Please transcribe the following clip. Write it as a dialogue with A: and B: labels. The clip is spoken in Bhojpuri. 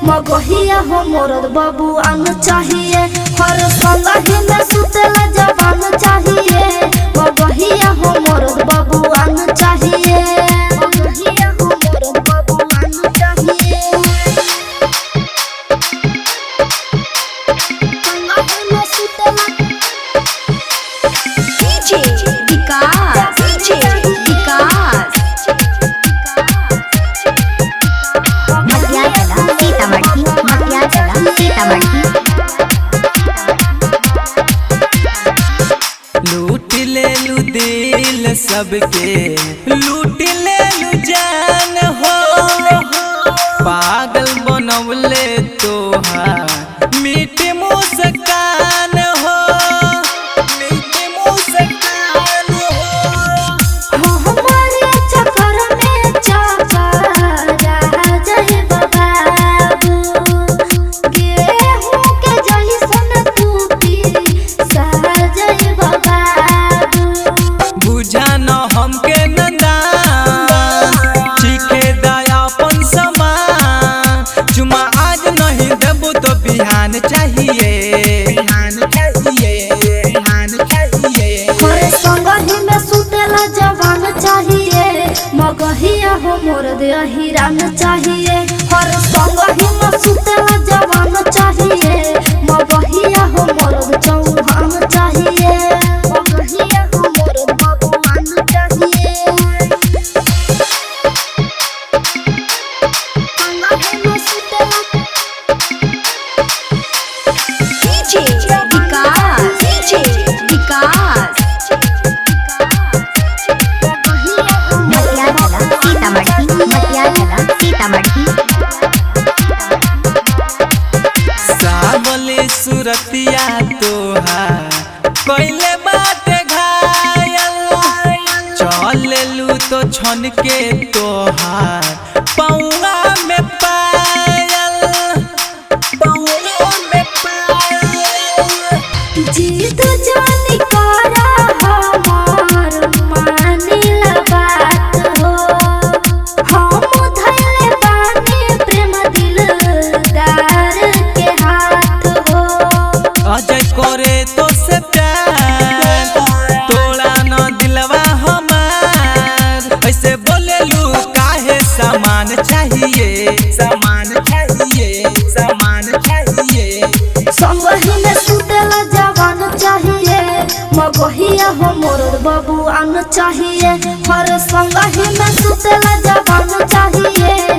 A: मगहिया हो मोरद बबुआन चाहिए। हर संगहि में सुतेला जवान चाहिए। मगहिया हो मोरद बबुआन चाहिए। मगहिया हो मोरद बबुआन चाहिए। संगहि में सुतेला
B: डीजे विकास
C: लूट ले लू दिल सबके, लूट ले लू जान हो। पागल बनवले तोहार मीठी मुस्कान हो, मीठी मुस्कान हो।
A: हमारे चक्कर में चकरा जाए बाबू। गेहूं के जैसन तू पीसा जाए बाबू।
C: बुझा न हमके नंदान, चीखे दयापन समान। चुमा आज नहीं देबू तो बिहान चाहिए, बिहान चाहिए, बिहान चाहिए।
A: हर संगहि में सुतेला जवान चाहिए। मगहिया हो मोरद अहिरान चाहिए। हर संगहि में सुतेला जवान चाहिए। मगहिया हो मोरद चौहान चाहिए। मगहिया हो मोरद बबुआन चाहिए। संगहि में सुतेला
B: डीजे विकास
C: सावली सुरतिया तोहार कोइले बाटे घायल। चलेलू तो छन के तोहार पौआ में पायल, पौआ में पायल।
A: जीत जानी करा हमार मानिला बात हो। हम धैले बानी प्रेम दिलदार के हाथ हो।
C: अजय करे तो से प्यार, तोड़ा न दिलवा हमार। ऐसे बोलेलू काहे सामान चाहिए, सामान चाहिए, सामान चाहिए।
A: संगहि में सुतेला जवान चाहिए। मगहिया हो मोरद बबुआन चाहिए। हर संगहि में सुतेला जवान चाहिए।